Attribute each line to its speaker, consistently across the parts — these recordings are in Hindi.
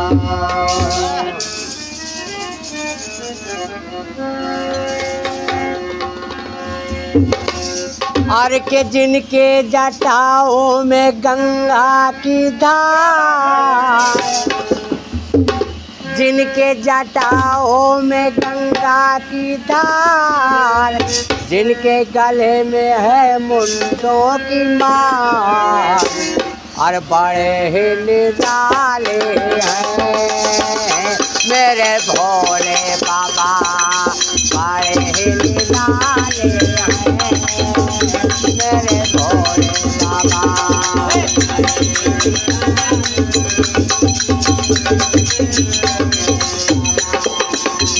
Speaker 1: और के जिनके जटाओं में गंगा की धार, जिनके जटाओं में गंगा की धार, जिनके गले में है मुंडों की मार, और बड़े ही निराले हैं मेरे भोले बाबा, बड़े ही निराले हैं मेरे भोले बाबा।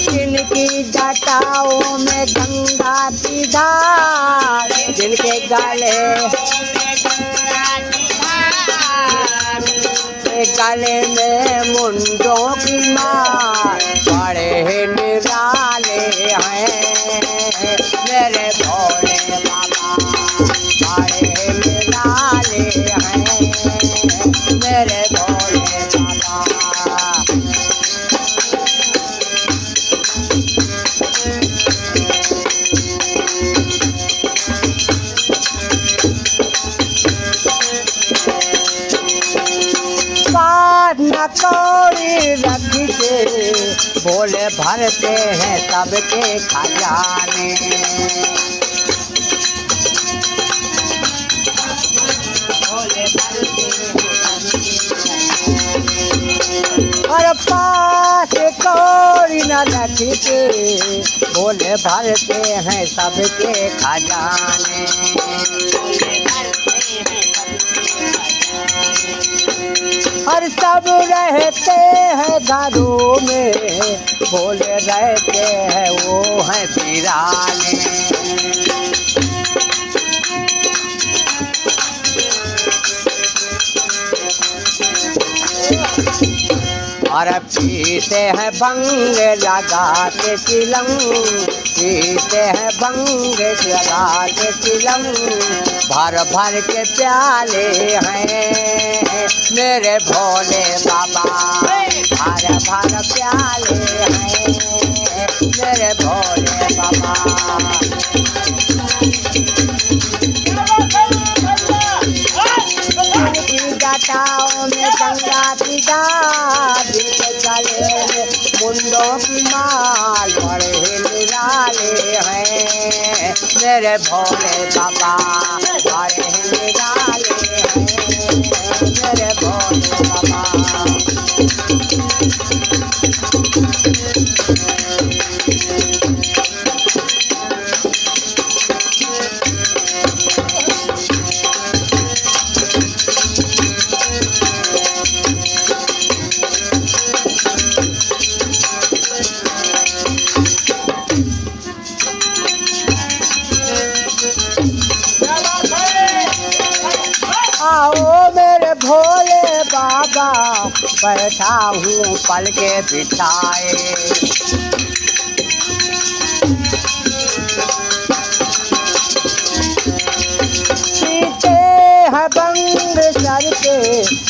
Speaker 1: जिनकी जटाओं में गंगा की धार, जिनके गले में मुंडों की मार, बड़े ही निराले हैं मेरे भोले बाबा, बड़े ही निराले हैं मेरे भोले बाबा। न कौड़ी रख के भोले भरते हैं सबके खजाने, और पास कौड़ी न रख के भोले भरते हैं सबके खजाने। और सब रहते हैं घरों में, भोले रहते हैं वो हैं वीराने। और पीते हैं भंग लगा के चिलम, पीते हैं भंग लगा के चिलम, भर भर के प्याले हैं मेरे भोले बाबा, भर भर प्याले हैं मेरे भोले बाबा। जटाओं में गंगा की धार, जिनके गले में मुंडों की माल, बड़े ही निराले हैं मेरे भोले बाबा, बड़े ही निराले हैं मेरे भोले बाबा। आओ मेरे भोले बाबा, बैठा हूँ पल के बिठाए, पीछे है बंग सर के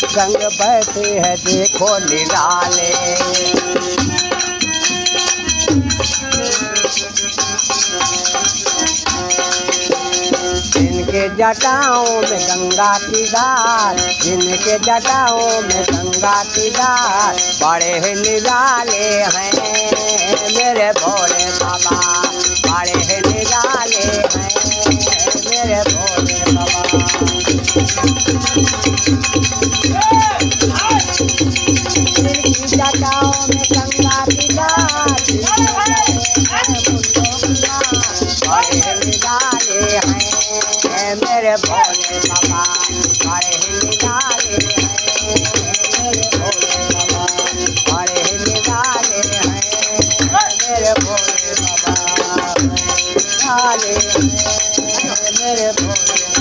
Speaker 1: गंग बैठे है देखो निराले। जिनके जटाओं में गंगा की धार, जिनके जटाओं में गंगा की धार, बड़े ही निराले हैं मेरे भोले बाबा, बड़े ही निराले हैं मेरे भोले बाबा। जिनकी जटाओं में गंगा की धार, बड़े ही निराले हैं मेरे भोले बाबा, बड़े ही निराले हैं मेरे भोले बाबा, बड़े ही निराले हैं मेरे भोले बाबा, निराले हैं मेरे भोले।